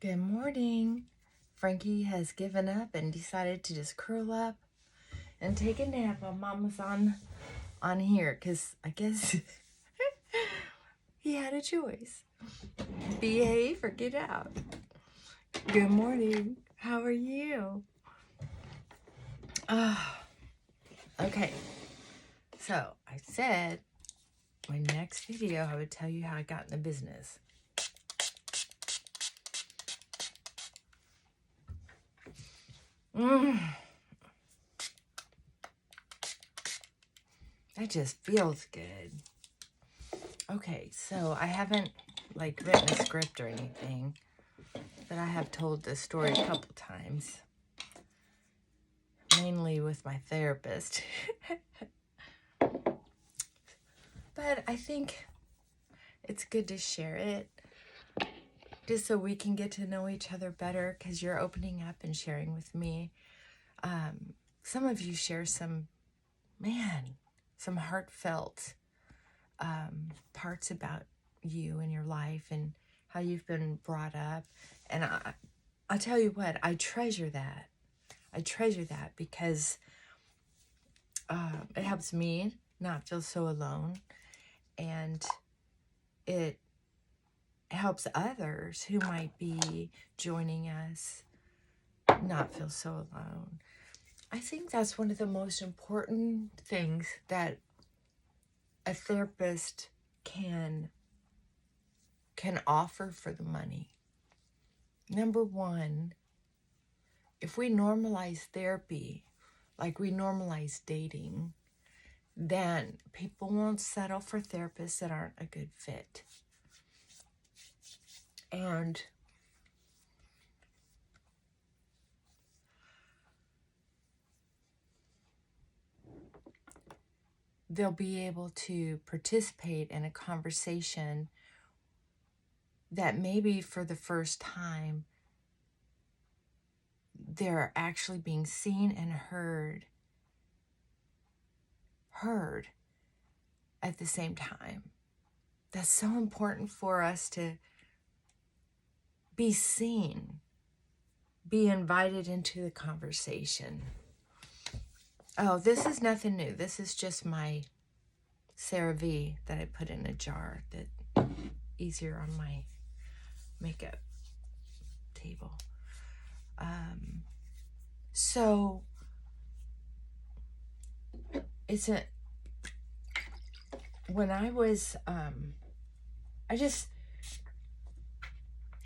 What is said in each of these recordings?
Good morning. Frankie has given up and decided to just curl up and take a nap while Mama's on here, because I guess he had a choice. Behave or get out. Good morning. How are you? Okay. So I said my next video I would tell you how I got in the business. That just feels good. Okay, so I haven't written a script or anything, but I have told this story a couple times, mainly with my therapist. But I think it's good to share it, just so we can get to know each other better, because you're opening up and sharing with me. Some of you share some heartfelt parts about you and your life and how you've been brought up. And I'll tell you what, I treasure that. I treasure that because it helps me not feel so alone, and it helps others who might be joining us not feel so alone. I think that's one of the most important things that a therapist can offer for the money. Number one, if we normalize therapy like we normalize dating, then people won't settle for therapists that aren't a good fit. And they'll be able to participate in a conversation that maybe for the first time they're actually being seen and heard at the same time. That's so important for us to be seen, be invited into the conversation. Oh, this is nothing new. This is just my CeraVe that I put in a jar that easier on my makeup table. So when I was,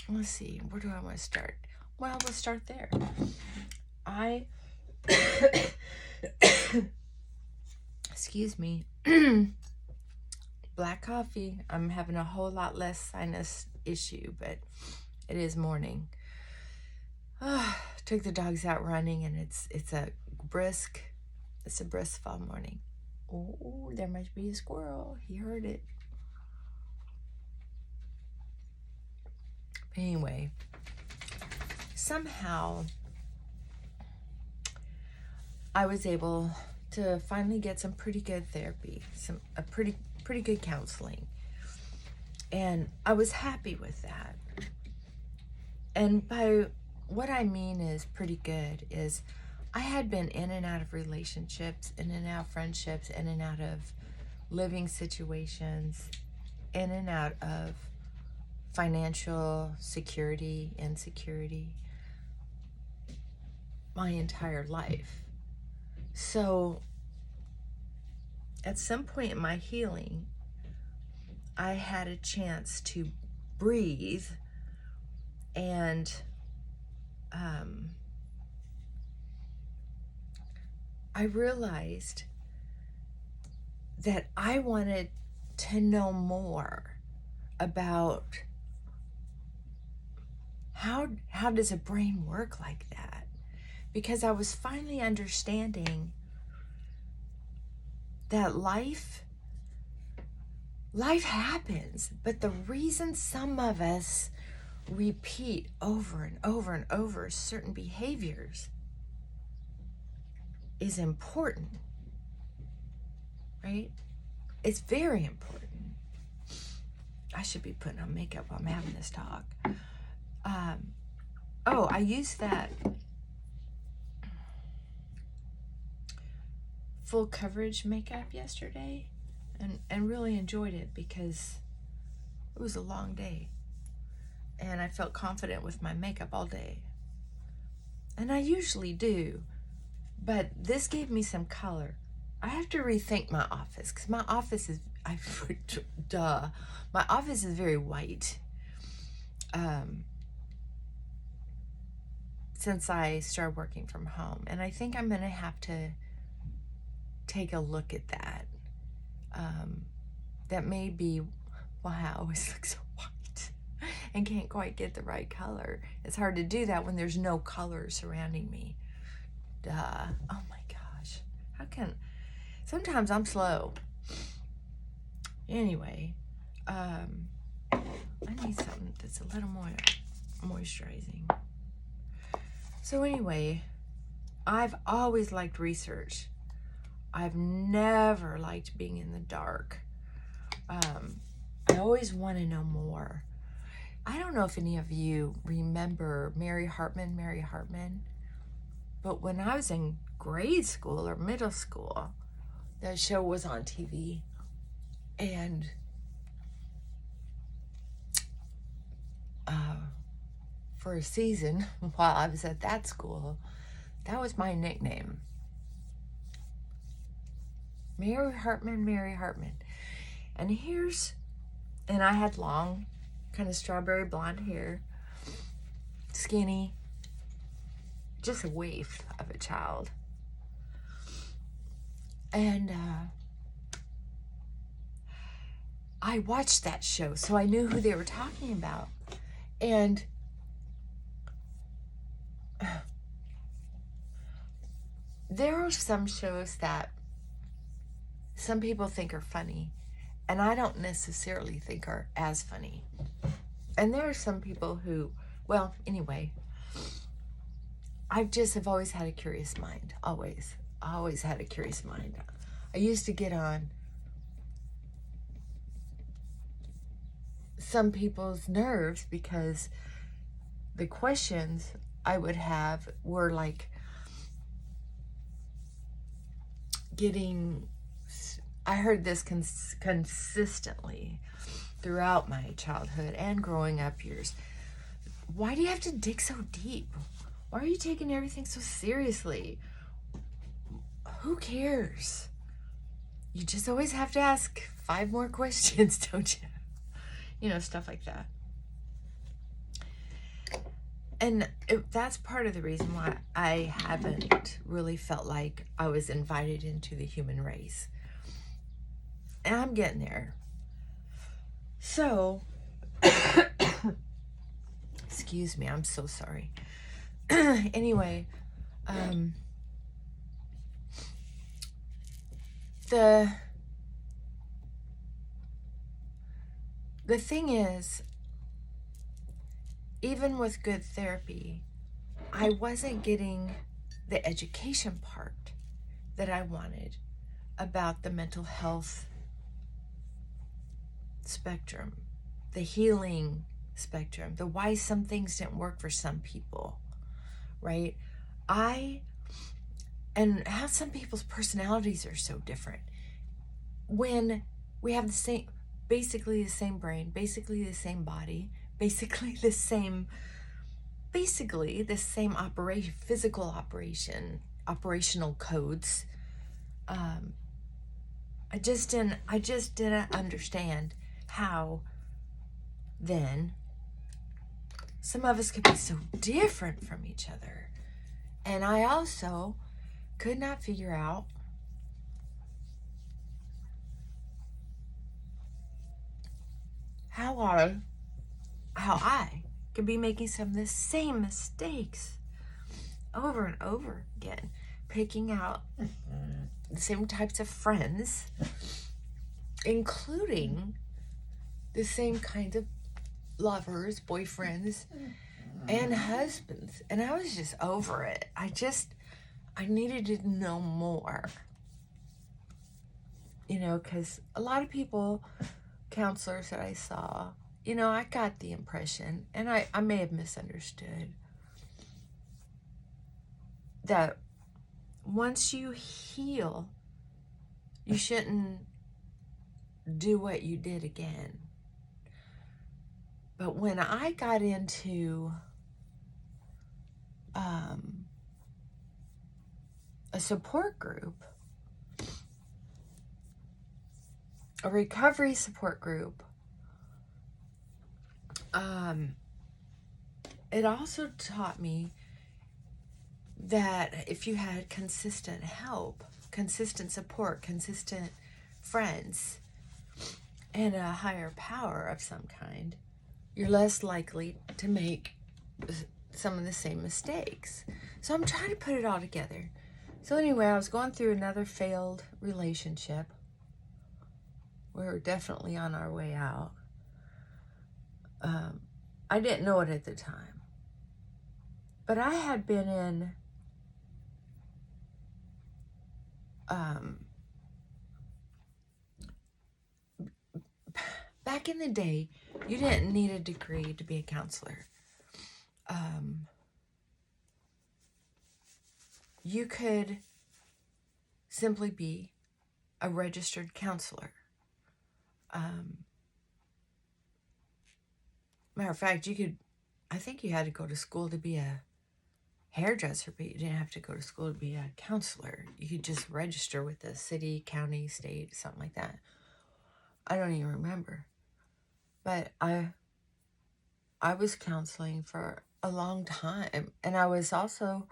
let's see, where do I want to start? Well, we'll start there. Excuse me, black coffee. I'm having a whole lot less sinus issue, but it is morning. Took the dogs out running, and it's a brisk fall morning. Oh, there must be a squirrel. He heard it. Anyway, somehow I was able to finally get some pretty good therapy, a pretty good counseling, and I was happy with that. And by what I mean is pretty good is I had been in and out of relationships, in and out of friendships, in and out of living situations, in and out of financial security, insecurity, my entire life. So at some point in my healing, I had a chance to breathe and I realized that I wanted to know more about how does a brain work like that, because I was finally understanding that life happens, but the reason some of us repeat over and over and over certain behaviors is important, right? It's very important. I should be putting on makeup while I'm having this talk. Oh, I used that full coverage makeup yesterday and really enjoyed it because it was a long day. And I felt confident with my makeup all day. And I usually do. But this gave me some color. I have to rethink my office because my office is, my office is very white. Since I started working from home. And I think I'm going to have to take a look at that. That may be why I always look so white and can't quite get the right color. It's hard to do that when there's no color surrounding me. Duh. Oh my gosh. Sometimes I'm slow. Anyway, I need something that's a little more moisturizing. So anyway, I've always liked research. I've never liked being in the dark. I always want to know more. I don't know if any of you remember Mary Hartman, but when I was in grade school or middle school, that show was on TV. And for a season, while I was at that school, that was my nickname. Mary Hartman. And I had long, kind of strawberry blonde hair, skinny, just a waif of a child. And I watched that show, so I knew who they were talking about. And there are some shows that some people think are funny, and I don't necessarily think are as funny. And there are some people who, well, anyway, I have always had a curious mind. Always had a curious mind. I used to get on some people's nerves because the questions I would have were like I heard this consistently throughout my childhood and growing up years. Why do you have to dig so deep? Why are you taking everything so seriously? Who cares? You just always have to ask 5 more questions, don't you? You know, stuff like that. And that's part of the reason why I haven't really felt like I was invited into the human race. And I'm getting there. So, excuse me, I'm so sorry. Anyway, the thing is, even with good therapy, I wasn't getting the education part that I wanted about the mental health spectrum, the healing spectrum, the why some things didn't work for some people, right? And how some people's personalities are so different when we have basically the same brain, basically the same body, basically the same operation, physical operation, operational codes. I just didn't understand how then some of us could be so different from each other. And I also could not figure out how I could be making some of the same mistakes over and over again, picking out the same types of friends, including the same kinds of lovers, boyfriends, and husbands. And I was just over it. I needed to know more. You know, because a lot of people, counselors that I saw, you know, I got the impression, and I may have misunderstood, that once you heal, you shouldn't do what you did again. But when I got into a support group, a recovery support group, it also taught me that if you had consistent help, consistent support, consistent friends, and a higher power of some kind, you're less likely to make some of the same mistakes. So I'm trying to put it all together. So anyway, I was going through another failed relationship. We were definitely on our way out. I didn't know it at the time. But I had been in back in the day, you didn't need a degree to be a counselor. You could simply be a registered counselor. Matter of fact, I think you had to go to school to be a hairdresser, but you didn't have to go to school to be a counselor. You could just register with the city, county, state, something like that. I don't even remember. But I was counseling for a long time, and I was also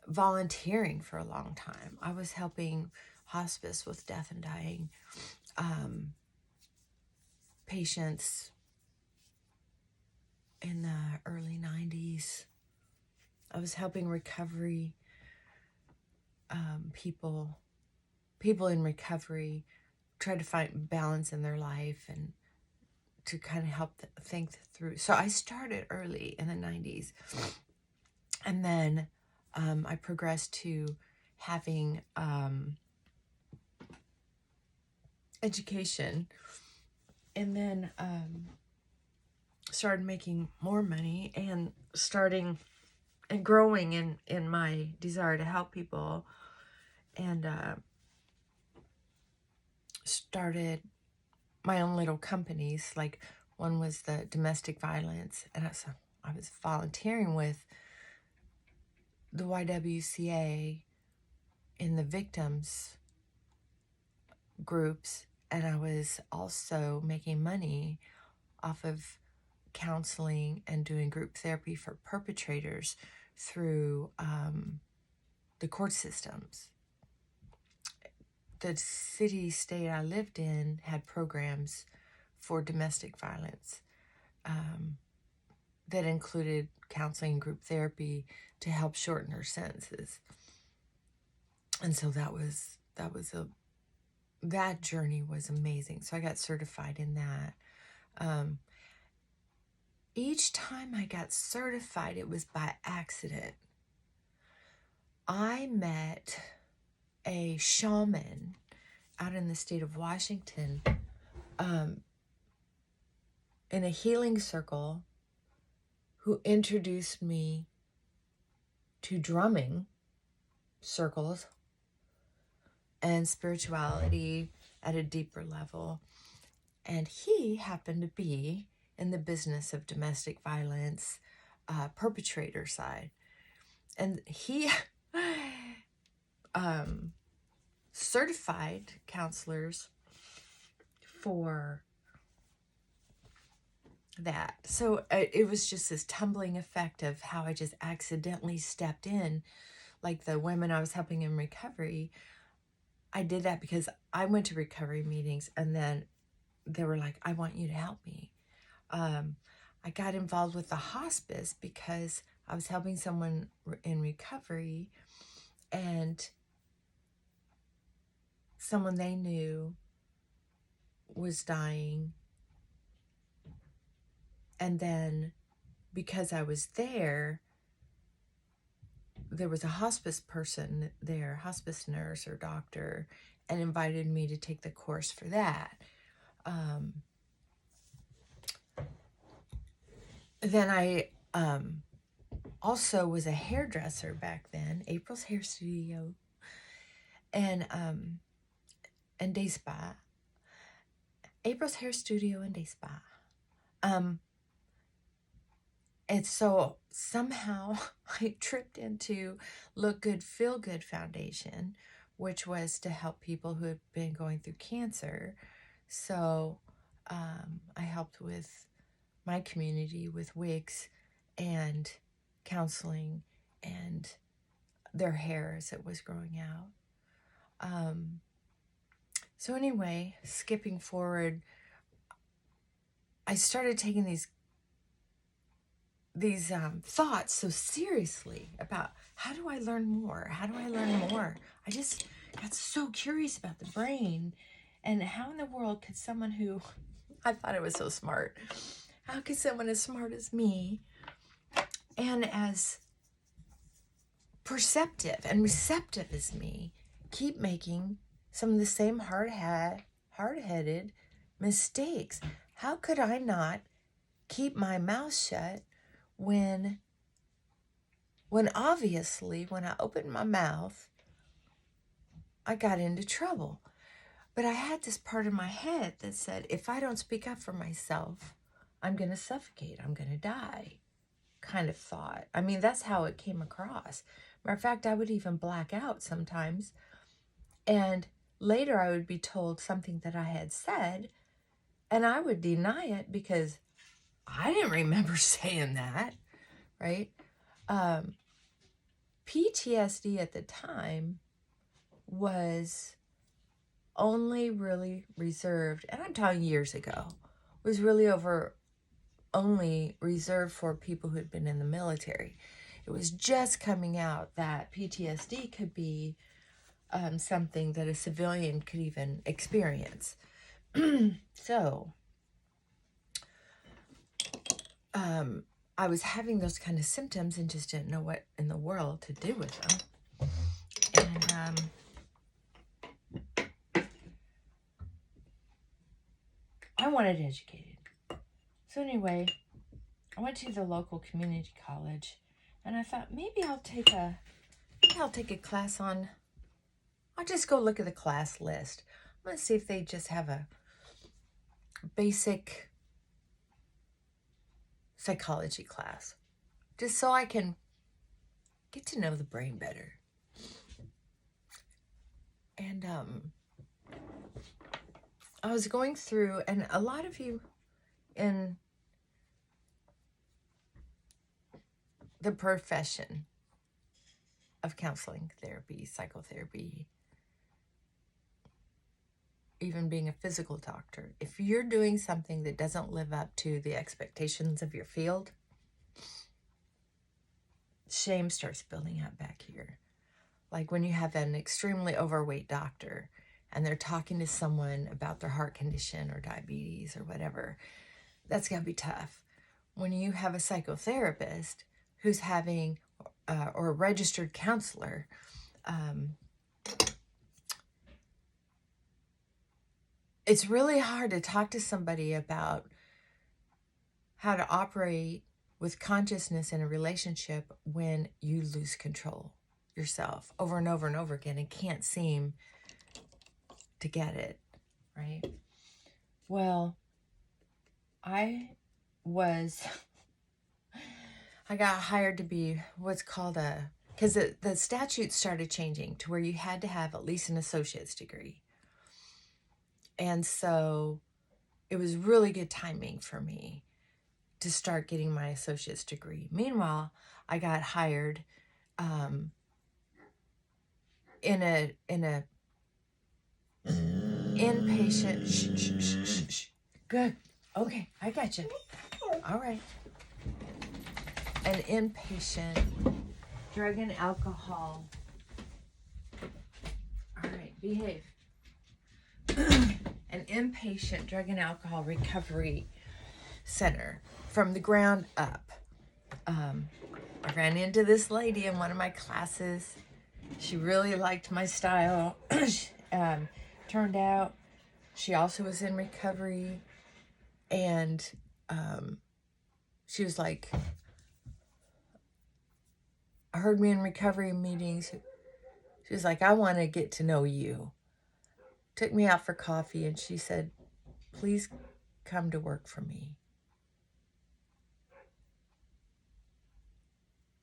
volunteering for a long time. I was helping hospice with death and dying patients in the early 90s. I was helping recovery people in recovery try to find balance in their life and to kind of help think through. So I started early in the 90s, and then I progressed to having education, and then started making more money and starting and growing in my desire to help people, and started my own little companies. Like one was the domestic violence, and I was volunteering with the YWCA in the victims groups, and I was also making money off of counseling and doing group therapy for perpetrators through the court systems. The city-state I lived in had programs for domestic violence that included counseling and group therapy to help shorten their sentences. And so that journey was amazing. So I got certified in that. Each time I got certified, it was by accident. I met a shaman out in the state of Washington in a healing circle who introduced me to drumming circles and spirituality at a deeper level. And he happened to be in the business of domestic violence perpetrator side. And he certified counselors for that. So it was just this tumbling effect of how I just accidentally stepped in. Like the women I was helping in recovery, I did that because I went to recovery meetings, and then they were like, I want you to help me. I got involved with the hospice because I was helping someone in recovery, and someone they knew was dying. And then because I was there was a hospice person there, hospice nurse or doctor, and invited me to take the course for that. Then I also was a hairdresser back then, April's Hair Studio, and day spa. April's Hair Studio and day spa. And so somehow I tripped into Look Good, Feel Good Foundation, which was to help people who had been going through cancer. So I helped with my community with wigs and counseling and their hair as it was growing out. So anyway, skipping forward, I started taking these thoughts so seriously about how do I learn more? How do I learn more? I just got so curious about the brain, and how in the world could someone who, I thought I was so smart, how could someone as smart as me and as perceptive and receptive as me keep making some of the same hard-headed mistakes? How could I not keep my mouth shut when obviously when I opened my mouth, I got into trouble? But I had this part of my head that said, if I don't speak up for myself, I'm going to suffocate, I'm going to die, kind of thought. I mean, that's how it came across. Matter of fact, I would even black out sometimes. And later I would be told something that I had said, and I would deny it because I didn't remember saying that, right? PTSD at the time was only really reserved, and I'm talking years ago, was really only reserved for people who had been in the military. It was just coming out that PTSD could be something that a civilian could even experience. So, I was having those kind of symptoms and just didn't know what in the world to do with them. And I wanted educated. So anyway, I went to the local community college, and I thought maybe I'll take a class on. I'll just go look at the class list. I'm gonna see if they just have a basic psychology class, just so I can get to know the brain better. And I was going through, and a lot of you in the profession of counseling, therapy, psychotherapy, even being a physical doctor, if you're doing something that doesn't live up to the expectations of your field, shame starts building up back here. Like when you have an extremely overweight doctor and they're talking to someone about their heart condition or diabetes or whatever, that's going to be tough. When you have a psychotherapist who's having, or a registered counselor, it's really hard to talk to somebody about how to operate with consciousness in a relationship when you lose control yourself over and over and over again and can't seem to get it, right? Well, I got hired to be what's called because the statutes started changing to where you had to have at least an associate's degree. And so it was really good timing for me to start getting my associate's degree. Meanwhile, I got hired in a inpatient. Shh. Good. Okay, I got you. All right. An inpatient drug and alcohol. All right, behave. An inpatient drug and alcohol recovery center from the ground up. I ran into this lady in one of my classes. She really liked my style. Turned out she also was in recovery, and she was like, heard me in recovery meetings. She was like, I want to get to know you. Took me out for coffee and she said, please come to work for me.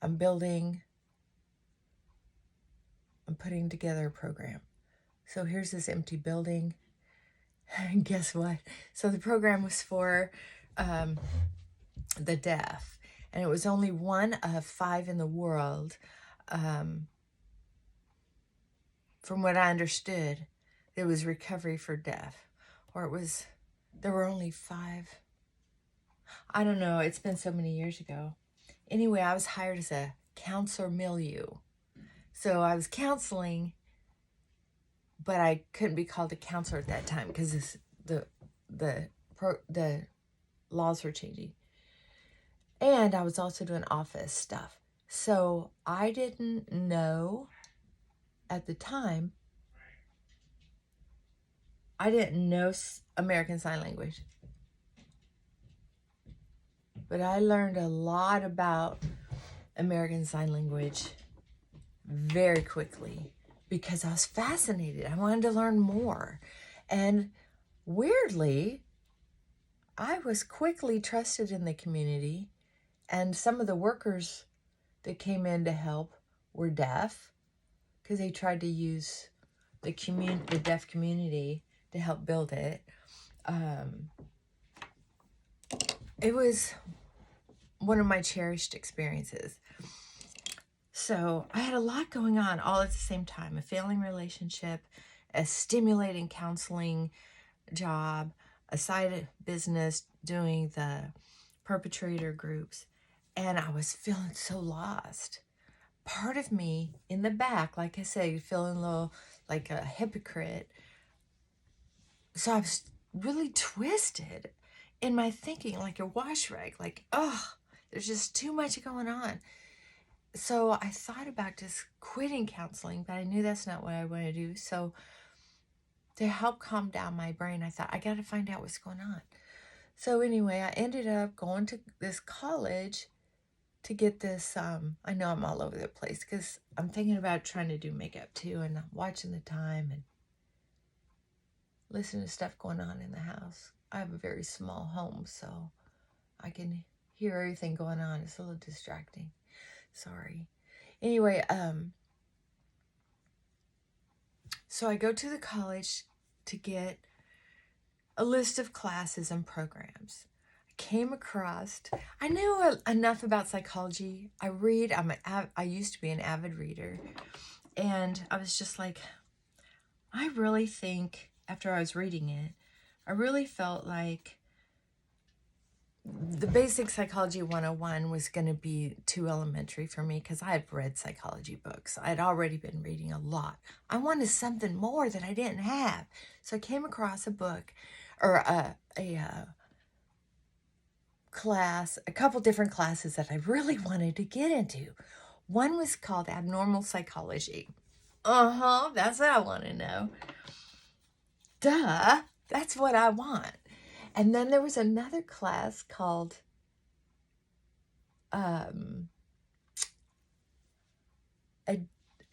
I'm putting together a program. So here's this empty building. And guess what? So the program was for the deaf. And it was only one of 5 in the world. From what I understood, it was recovery for deaf. Or there were only 5. I don't know. It's been so many years ago. Anyway, I was hired as a counselor milieu. So I was counseling, but I couldn't be called a counselor at that time because the laws were changing. And I was also doing office stuff. So I didn't know at the time, I didn't know American Sign Language. But I learned a lot about American Sign Language very quickly because I was fascinated. I wanted to learn more. And weirdly, I was quickly trusted in the community. And some of the workers that came in to help were deaf because they tried to use the deaf community to help build it. It was one of my cherished experiences. So I had a lot going on all at the same time. A failing relationship, a stimulating counseling job, a side business doing the perpetrator groups. And I was feeling so lost. Part of me in the back, like I say, feeling a little like a hypocrite. So I was really twisted in my thinking, like a wash rag, like, oh, there's just too much going on. So I thought about just quitting counseling, but I knew that's not what I wanted to do. So to help calm down my brain, I thought, I got to find out what's going on. So anyway, I ended up going to this college to get this. I know I'm all over the place because I'm thinking about trying to do makeup too, and I'm watching the time and listening to stuff going on in the house. I have a very small home, so I can hear everything going on. It's a little distracting. Sorry. Anyway, so I go to the college to get a list of classes and programs. I came across, I knew enough about psychology. I read, I used to be an avid reader. And I was just like, I really think, after I was reading it, I really felt like the basic psychology 101 was going to be too elementary for me because I had read psychology books. I'd already been reading a lot. I wanted something more that I didn't have. So I came across a book or a class, a couple different classes that I really wanted to get into. One was called Abnormal Psychology. That's what I want to know. Duh, that's what I want. And then there was another class called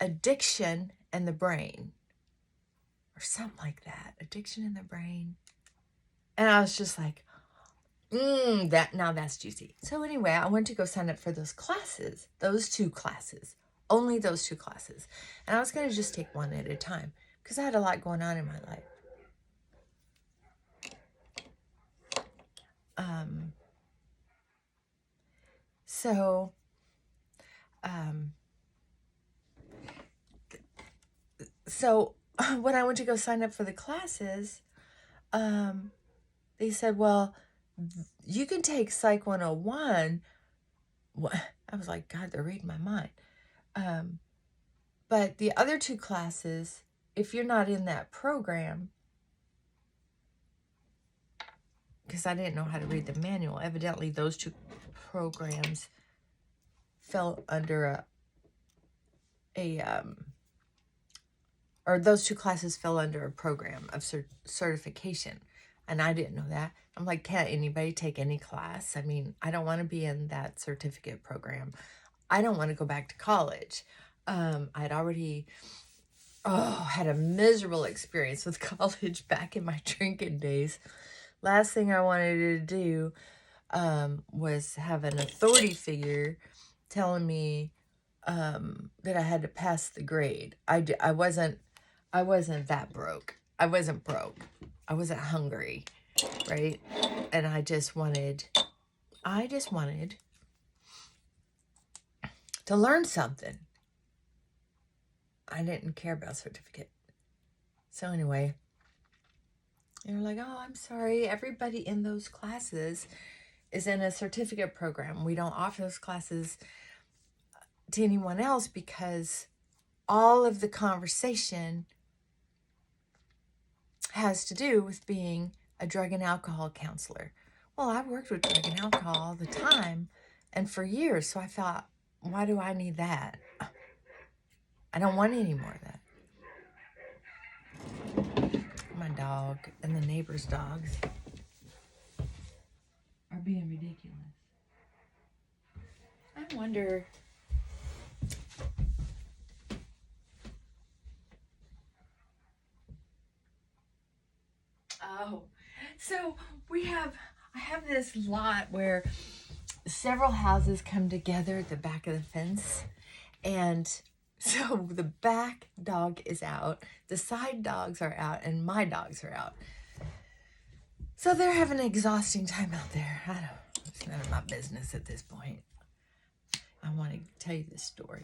Addiction and the Brain, or something like that. Addiction in the Brain. And I was just like, that's juicy. So anyway, I went to go sign up for those classes, those 2 classes, only those 2 classes. And I was going to just take one at a time because I had a lot going on in my life. So when I went to go sign up for the classes, they said, well, you can take Psych 101. I was like, God, they're reading my mind. But the other 2 classes, if you're not in that program, because I didn't know how to read the manual, evidently those 2 programs fell under or those 2 classes fell under a program of certification. And I didn't know that. I'm like, can't anybody take any class? I mean, I don't want to be in that certificate program. I don't want to go back to college. I'd already had a miserable experience with college back in my drinking days. Last thing I wanted to do was have an authority figure telling me that I had to pass the grade. I wasn't that broke. I wasn't broke. I wasn't hungry, right? And I just wanted to learn something. I didn't care about certificate. So anyway, they were like, oh, I'm sorry. Everybody in those classes is in a certificate program. We don't offer those classes to anyone else because all of the conversation has to do with being a drug and alcohol counselor. Well, I've worked with drug and alcohol all the time and for years, so I thought, why do I need that? I don't want any more of that. My dog and the neighbor's dogs are being ridiculous. I wonder... Oh, so I have this lot where several houses come together at the back of the fence. And so the back dog is out, the side dogs are out, and my dogs are out. So they're having an exhausting time out there. It's none of my business at this point. I want to tell you this story.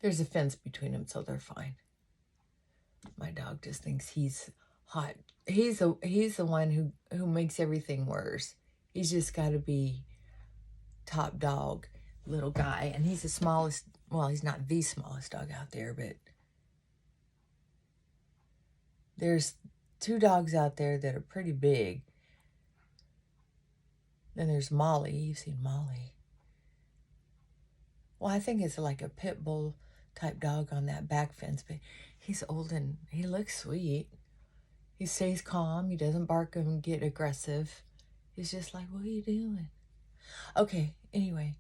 There's a fence between them, so they're fine. My dog just thinks he's hot. He's the one who makes everything worse. He's just got to be top dog, little guy. And he's the smallest, well, he's not the smallest dog out there, but there's 2 dogs out there that are pretty big. Then there's Molly. You've seen Molly. Well, I think it's like a pit bull type dog on that back fence, but he's old and he looks sweet. He stays calm. He doesn't bark and get aggressive. He's just like, what are you doing? Okay, anyway.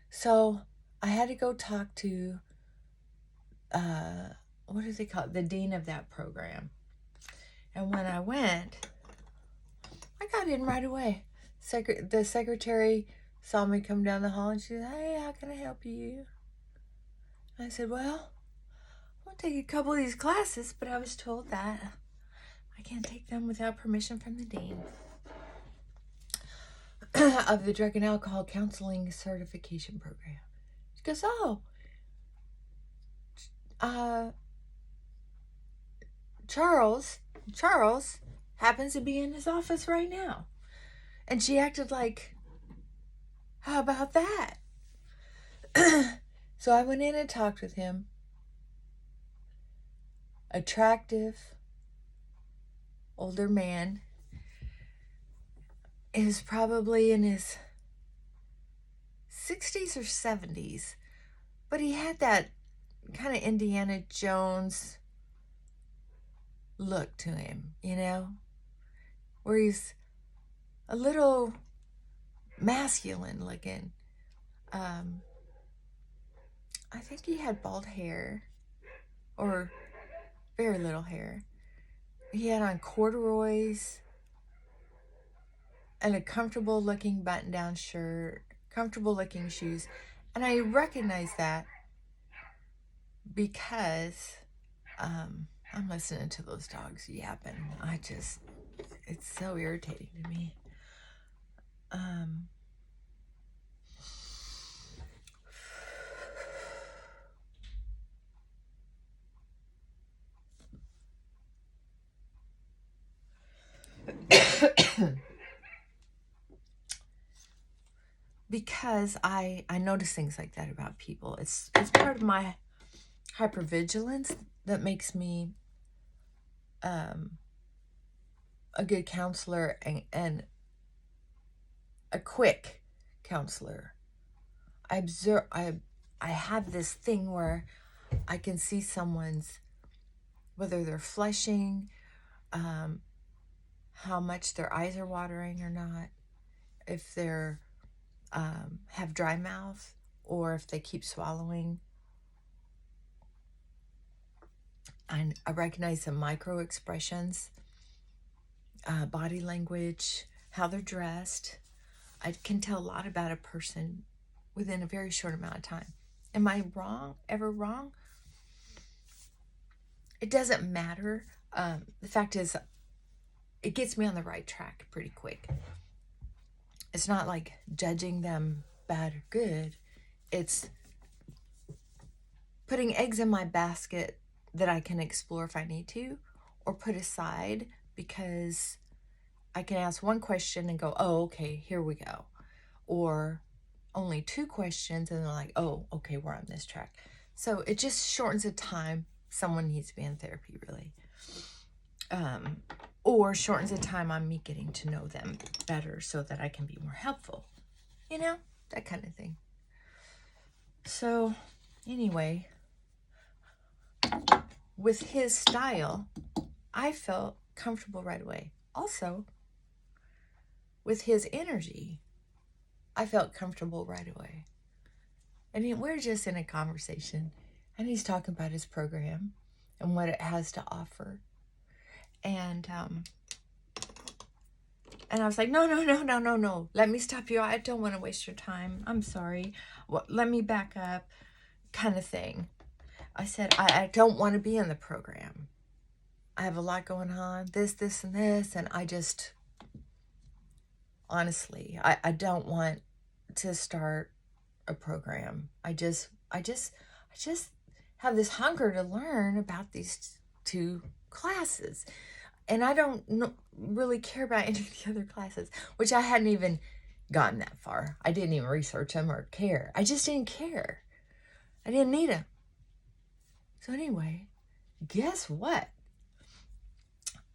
So I had to go talk to, what do they call it? The dean of that program. And when I went, I got in right away. The secretary saw me come down the hall and she said, hey, how can I help you? I said, well, I'll take a couple of these classes, but I was told that I can't take them without permission from the dean of the Drug and Alcohol Counseling Certification Program. She goes, oh, Charles happens to be in his office right now. And she acted like, how about that? So I went in and talked with him. Attractive, older man. Is probably in his 60s or 70s. But he had that kind of Indiana Jones look to him, you know? Where he's a little masculine looking. I think he had bald hair. Or very little hair. He had on corduroys and a comfortable looking button down shirt, comfortable looking shoes. And I recognize that because I'm listening to those dogs yapping. It's so irritating to me. Because I notice things like that about people. It's part of my hypervigilance that makes me a good counselor and a quick counselor. I have this thing where I can see someone's, whether they're flushing, how much their eyes are watering or not, if they're have dry mouth, or if they keep swallowing. I recognize the micro expressions, body language, how they're dressed. I can tell a lot about a person within a very short amount of time. Am I wrong? Ever wrong? It doesn't matter. The fact is, it gets me on the right track pretty quick. It's not like judging them bad or good. It's putting eggs in my basket that I can explore if I need to, or put aside because I can ask one question and go, oh, okay, here we go. Or only 2 questions and they're like, oh, okay, we're on this track. So it just shortens the time someone needs to be in therapy, really. Or shortens the time on me getting to know them better so that I can be more helpful. You know, that kind of thing. So anyway, with his style, I felt comfortable right away. Also, with his energy, I felt comfortable right away. And we're just in a conversation, and he's talking about his program and what it has to offer. And I was like, no. Let me stop you. I don't want to waste your time. I'm sorry. Well, let me back up, kind of thing. I said, I don't want to be in the program. I have a lot going on, this, and this. And I just, honestly, I don't want to start a program. I just have this hunger to learn about these 2 classes. And I don't really care about any of the other classes, which I hadn't even gotten that far. I didn't even research them or care. I just didn't care. I didn't need them. So anyway, guess what?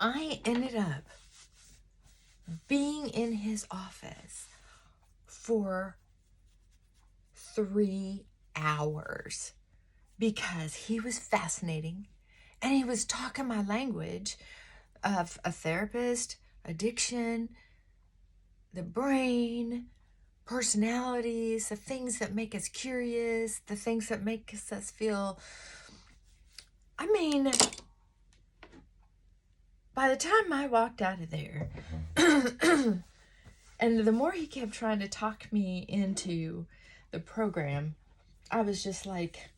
I ended up being in his office for 3 hours because he was fascinating and he was talking my language of a therapist, addiction, the brain, personalities, the things that make us curious, the things that make us feel. I mean, by the time I walked out of there, and the more he kept trying to talk me into the program, I was just like,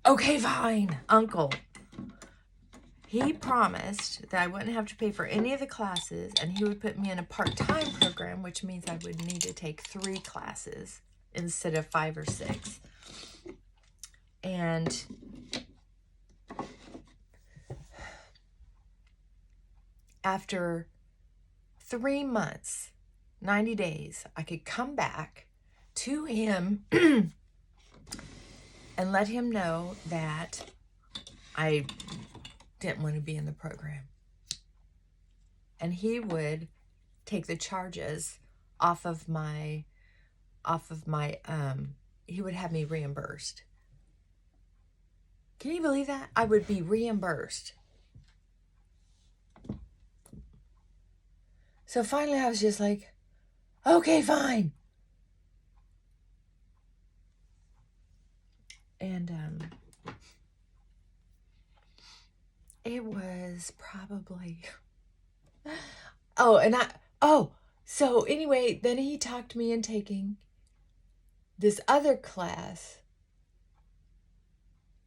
okay, fine, Uncle. He promised that I wouldn't have to pay for any of the classes, and he would put me in a part-time program, which means I would need to take 3 classes instead of 5 or 6. And after 3 months, 90 days, I could come back to him and let him know that I didn't want to be in the program. And he would take the charges off of my, he would have me reimbursed. Can you believe that? I would be reimbursed. So finally I was just like, okay, fine. And it was probably, so anyway, then he talked me in taking this other class.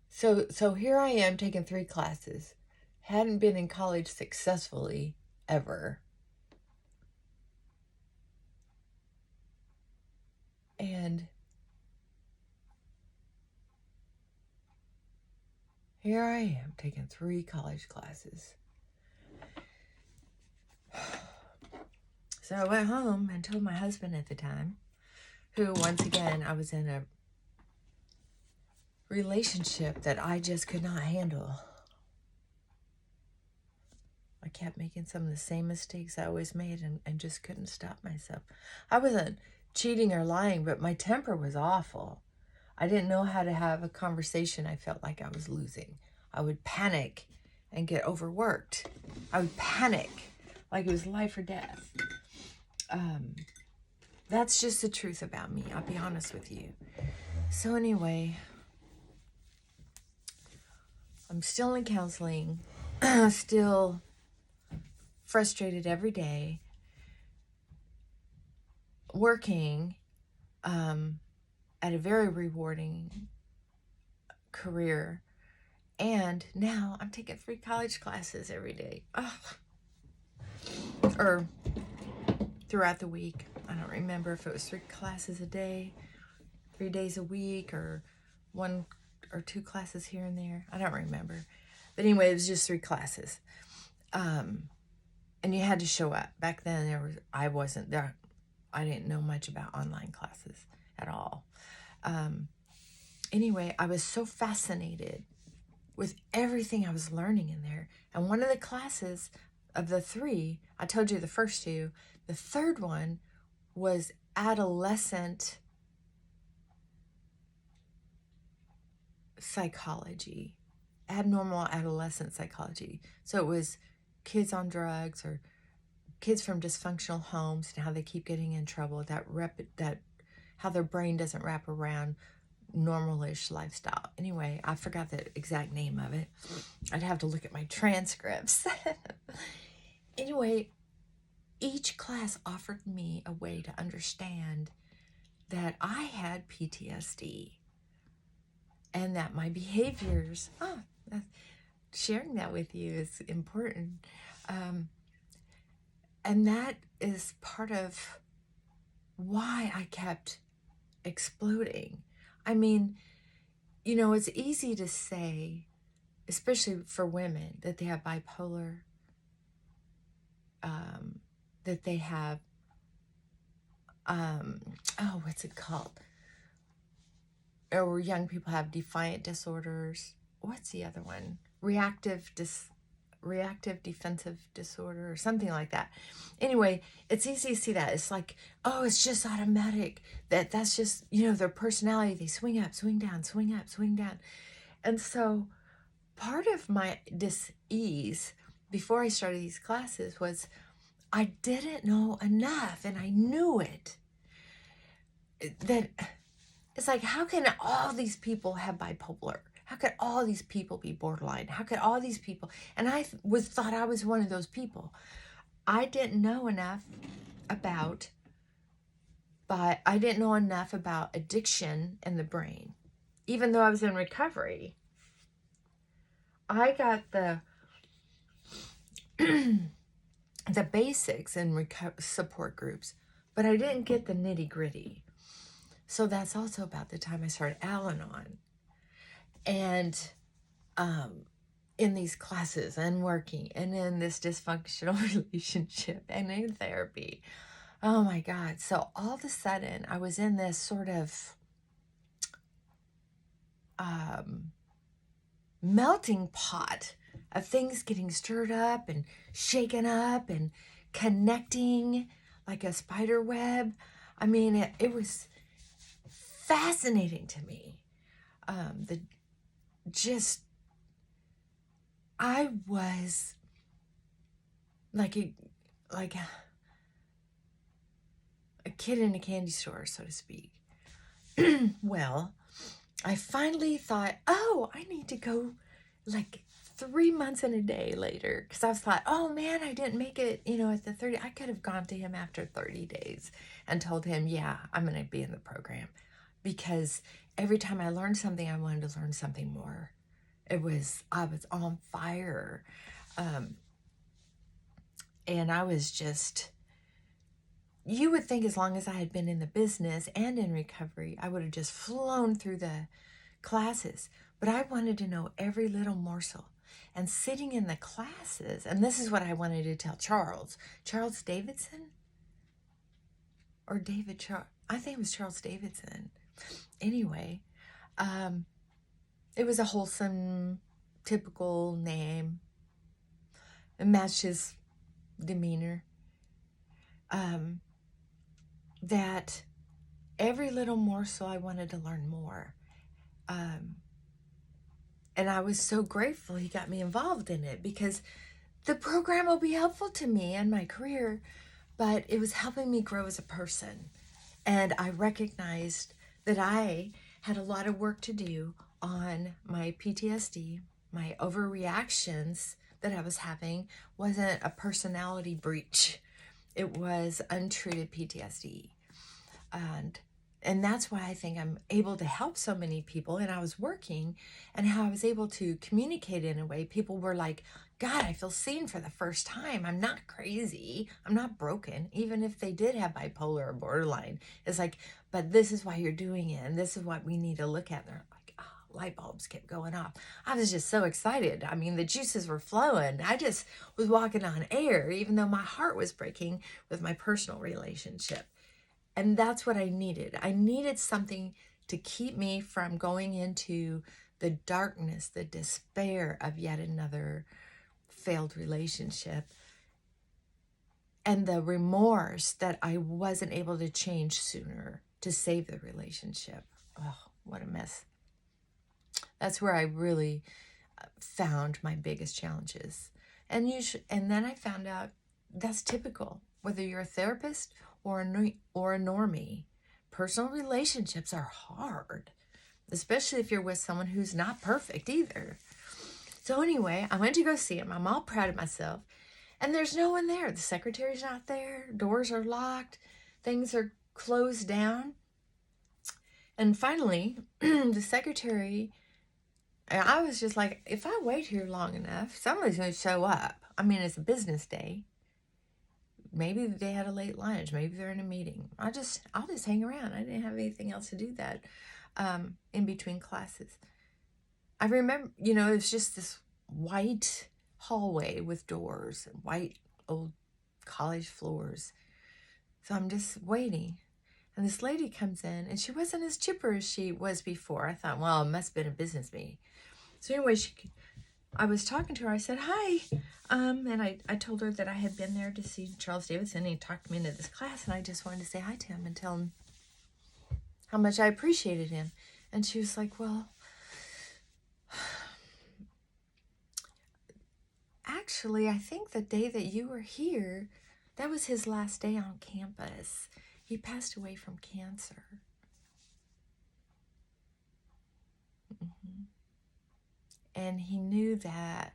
So here I am taking 3 classes. Hadn't been in college successfully ever. And here I am taking 3 college classes. So I went home and told my husband at the time, who, once again, I was in a relationship that I just could not handle. I kept making some of the same mistakes I always made and just couldn't stop myself. I wasn't cheating or lying, but my temper was awful. I didn't know how to have a conversation I felt like I was losing. I would panic and get overworked. I would panic like it was life or death. That's just the truth about me. I'll be honest with you. So anyway, I'm still in counseling, still frustrated every day, working at a very rewarding career, and now I'm taking 3 college classes every day. Or throughout the week. I don't remember if it was 3 classes a day, 3 days a week, or 1 or 2 classes here and there. I don't remember. But anyway, it was just 3 classes. And you had to show up. Back then, I wasn't there. I didn't know much about online classes at all. Anyway, I was so fascinated with everything I was learning in there. And one of the classes of the 3, I told you the first 2, the 3rd one was adolescent psychology, abnormal adolescent psychology. So it was kids on drugs or kids from dysfunctional homes and how they keep getting in trouble, that how their brain doesn't wrap around normalish lifestyle. Anyway, I forgot the exact name of it. I'd have to look at my transcripts. Anyway, each class offered me a way to understand that I had PTSD and that my behaviors, sharing that with you is important. And that is part of why I kept exploding. I mean, you know, it's easy to say, especially for women, that they have bipolar, that they have, what's it called? Or young people have defiant disorders. What's the other one? Reactive defensive disorder or something like that. Anyway, it's easy to see that. It's like, oh, it's just automatic. That's just, you know, their personality. They swing up, swing down, swing up, swing down. And so part of my dis-ease before I started these classes was I didn't know enough, and I knew it. That it's like, how can all these people have bipolar? How could all these people be borderline? How could all these people? And I thought I was one of those people. I didn't know enough about, but I didn't know enough about addiction in the brain. Even though I was in recovery, I got the the basics in support groups, but I didn't get the nitty gritty. So that's also about the time I started Al-Anon. And in these classes and working and in this dysfunctional relationship and in therapy. Oh my God. So all of a sudden I was in this sort of melting pot of things getting stirred up and shaken up and connecting like a spider web. I mean, it was fascinating to me. I was like a kid in a candy store, so to speak. Well, I finally thought, oh, I need to go like 3 months and a day later, because I thought, oh man, I didn't make it, you know, at the 30. I could have gone to him after 30 days and told him, yeah, I'm going to be in the program, because every time I learned something, I wanted to learn something more. I was on fire. And I was just, you would think as long as I had been in the business and in recovery, I would have just flown through the classes. But I wanted to know every little morsel. And sitting in the classes, and this is what I wanted to tell Charles Davidson? Or David Charles, I think it was Charles Davidson. Anyway, it was a wholesome, typical name. It matched his demeanor. That every little morsel I wanted to learn more. And I was so grateful he got me involved in it, because the program will be helpful to me and my career, but it was helping me grow as a person. And I recognized that I had a lot of work to do on my PTSD. My overreactions that I was having wasn't a personality breach. It was untreated PTSD. And that's why I think I'm able to help so many people. And I was working, and how I was able to communicate in a way. People were like, God, I feel seen for the first time. I'm not crazy. I'm not broken. Even if they did have bipolar or borderline, it's like, but this is why you're doing it. And this is what we need to look at. And they're like, oh, light bulbs kept going off. I was just so excited. I mean, the juices were flowing. I just was walking on air, even though my heart was breaking with my personal relationship. And that's what I needed. I needed something to keep me from going into the darkness, the despair of yet another failed relationship, and the remorse that I wasn't able to change sooner to save the relationship. Oh, what a mess. That's where I really found my biggest challenges. And then I found out that's typical, whether you're a therapist or a normie. Personal relationships are hard, especially if you're with someone who's not perfect either. So anyway, I went to go see him. I'm all proud of myself. And there's no one there. The secretary's not there. Doors are locked. Things are closed down. And finally, the secretary, I was just like, if I wait here long enough, somebody's going to show up. I mean, it's a business day. Maybe they had a late lunch. Maybe they're in a meeting. I'll just hang around. I didn't have anything else to do that in between classes. I remember, it was just this white hallway with doors and white old college floors. So I'm just waiting. And this lady comes in, and she wasn't as chipper as she was before. I thought, well, it must have been a business meeting. So anyway, I was talking to her. I said, hi. And I told her that I had been there to see Charles Davidson, and he talked me into this class, and I just wanted to say hi to him and tell him how much I appreciated him. And she was like, well, actually, I think the day that you were here, that was his last day on campus. He passed away from cancer. And he knew that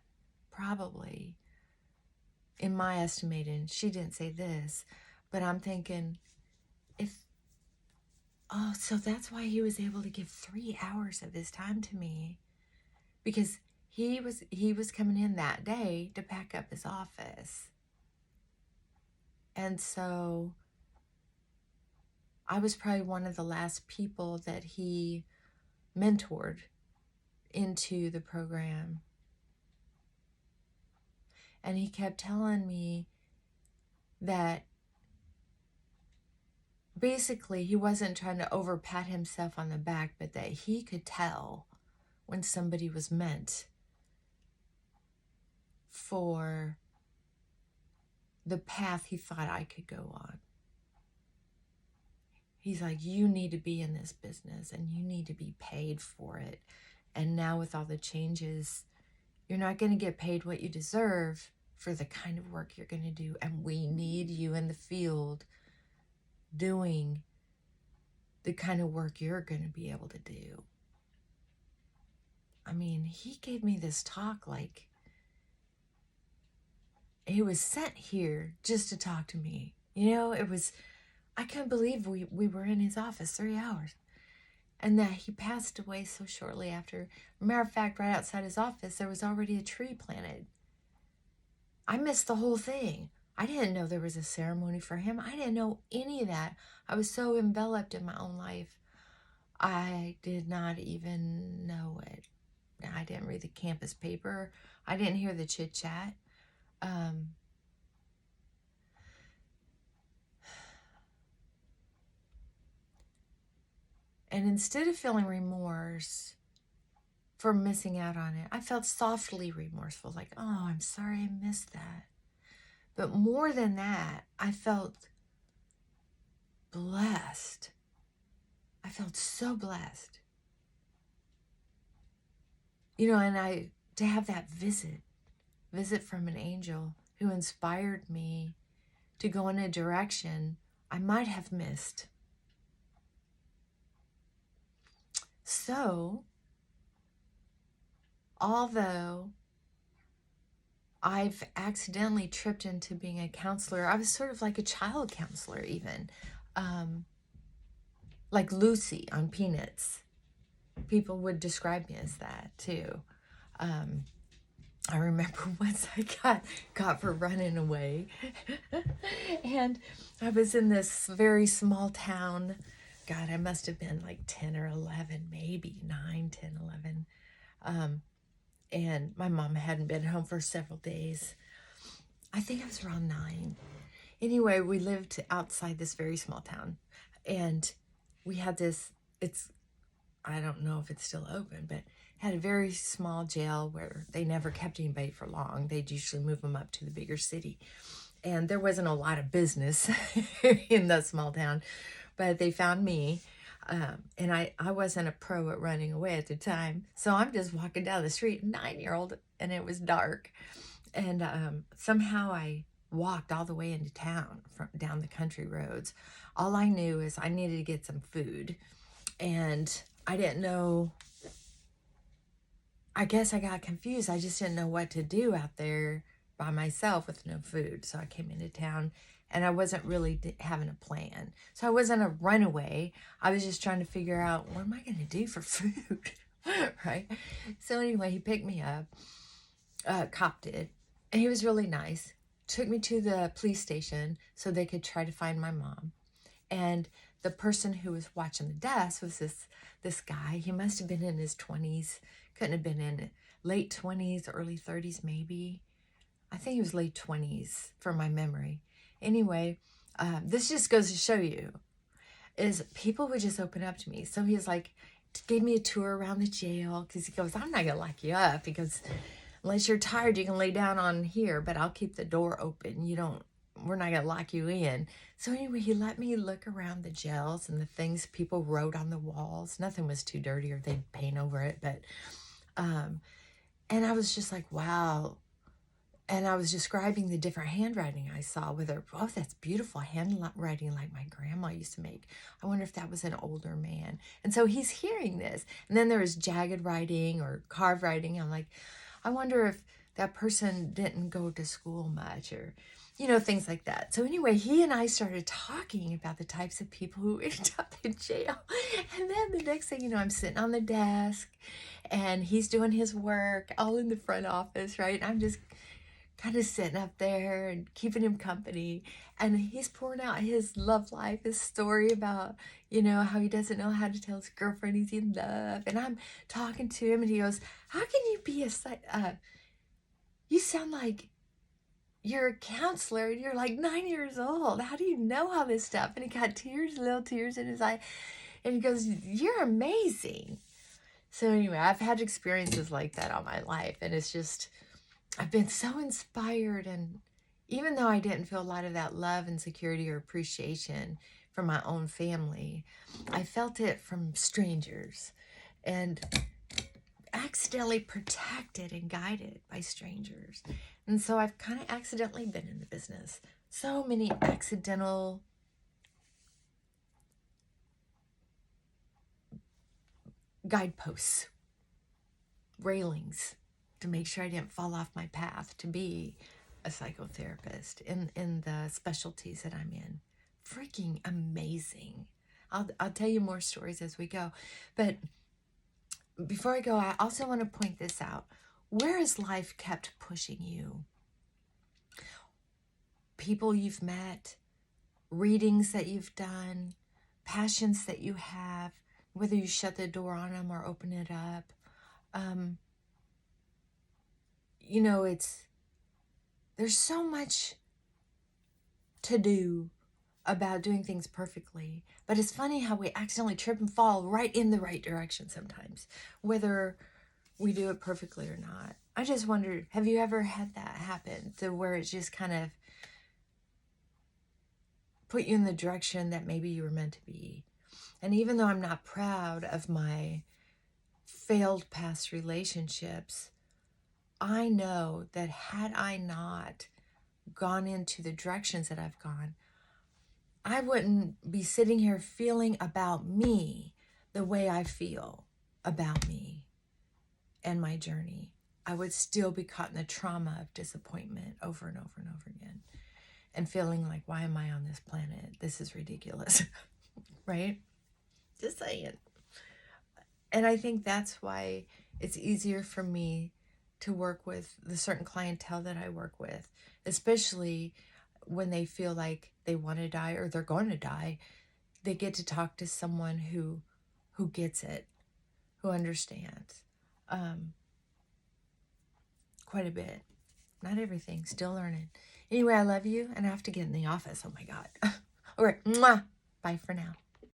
probably, in my estimating, she didn't say this, but I'm thinking, so that's why he was able to give 3 hours of his time to me, because he was coming in that day to pack up his office. And so I was probably one of the last people that he mentored into the program. And he kept telling me that basically he wasn't trying to pat himself on the back, but that he could tell when somebody was meant for the path he thought I could go on. He's like, you need to be in this business and you need to be paid for it. And now with all the changes, you're not going to get paid what you deserve for the kind of work you're going to do. And we need you in the field doing the kind of work you're going to be able to do. I mean, he gave me this talk like he was sent here just to talk to me. I couldn't believe we were in his office 3 hours. And that he passed away so shortly after. Matter of fact, right outside his office, there was already a tree planted. I missed the whole thing. I didn't know there was a ceremony for him. I didn't know any of that. I was so enveloped in my own life. I did not even know it. I didn't read the campus paper. I didn't hear the chit-chat. And instead of feeling remorse for missing out on it, I felt softly remorseful, like, oh, I'm sorry I missed that. But more than that, I felt blessed. I felt so blessed. and to have that visit from an angel who inspired me to go in a direction I might have missed. So, although I've accidentally tripped into being a counselor, I was sort of like a child counselor even. Like Lucy on Peanuts. People would describe me as that too. I remember once I got for running away. And I was in this very small town. God, I must have been like 10 or 11, maybe 9, 10, 11. And my mom hadn't been home for several days. I think I was around 9. Anyway, we lived outside this very small town. And we had this, I don't know if it's still open, but had a very small jail where they never kept anybody for long. They'd usually move them up to the bigger city. And there wasn't a lot of business in that small town, but they found me. And I wasn't a pro at running away at the time. So I'm just walking down the street, 9-year-old, and it was dark. And somehow I walked all the way into town down the country roads. All I knew is I needed to get some food. And I didn't know, I guess I got confused. I just didn't know what to do out there by myself with no food. So I came into town and I wasn't really having a plan. So I wasn't a runaway. I was just trying to figure out, what am I going to do for food? Right? So anyway, he picked me up, cop did, and he was really nice. Took me to the police station so they could try to find my mom. And the person who was watching the desk was this guy. He must have been in his 20s. Couldn't have been in late 20s, early 30s maybe. I think he was late 20s from my memory. Anyway, this just goes to show you, is people would just open up to me. So he was like, gave me a tour around the jail, because he goes, I'm not going to lock you up, because unless you're tired, you can lay down on here, but I'll keep the door open. We're not going to lock you in. So anyway, he let me look around the jails and the things people wrote on the walls. Nothing was too dirty or they'd paint over it, but, and I was just like, wow. And I was describing the different handwriting I saw with her. Oh, that's beautiful handwriting like my grandma used to make. I wonder if that was an older man. And so he's hearing this. And then there was jagged writing or carved writing. I'm like, I wonder if that person didn't go to school much, or, things like that. So anyway, he and I started talking about the types of people who ended up in jail. And then the next thing you know, I'm sitting on the desk and he's doing his work all in the front office, right? I'm just kind of sitting up there and keeping him company. And he's pouring out his love life, his story about, how he doesn't know how to tell his girlfriend he's in love. And I'm talking to him and he goes, how can you be you sound like you're a counselor and you're like 9 years old. How do you know all this stuff? And he got little tears in his eye. And he goes, you're amazing. So anyway, I've had experiences like that all my life. And it's just, I've been so inspired. And even though I didn't feel a lot of that love and security or appreciation from my own family, I felt it from strangers. And accidentally protected and guided by strangers. And so I've kind of accidentally been in the business. So many accidental guideposts, railings to make sure I didn't fall off my path to be a psychotherapist in the specialties that I'm in. Freaking amazing. I'll tell you more stories as we go. But before I go, I also want to point this out. Where has life kept pushing you? People you've met, readings that you've done, passions that you have, whether you shut the door on them or open it up. There's so much to do about doing things perfectly, but it's funny how we accidentally trip and fall right in the right direction sometimes, whether we do it perfectly or not. I just wondered, have you ever had that happen to where it's just kind of put you in the direction that maybe you were meant to be? And even though I'm not proud of my failed past relationships, I know that had I not gone into the directions that I've gone, I wouldn't be sitting here feeling about me the way I feel about me and my journey. I would still be caught in the trauma of disappointment over and over and over again and feeling like, why am I on this planet? This is ridiculous, right? Just saying. And I think that's why it's easier for me to work with the certain clientele that I work with, especially when they feel like they want to die or they're going to die. They get to talk to someone who gets it, who understands quite a bit. Not everything, still learning. Anyway, I love you, and I have to get in the office. Oh my God. All right, mwah. Bye for now.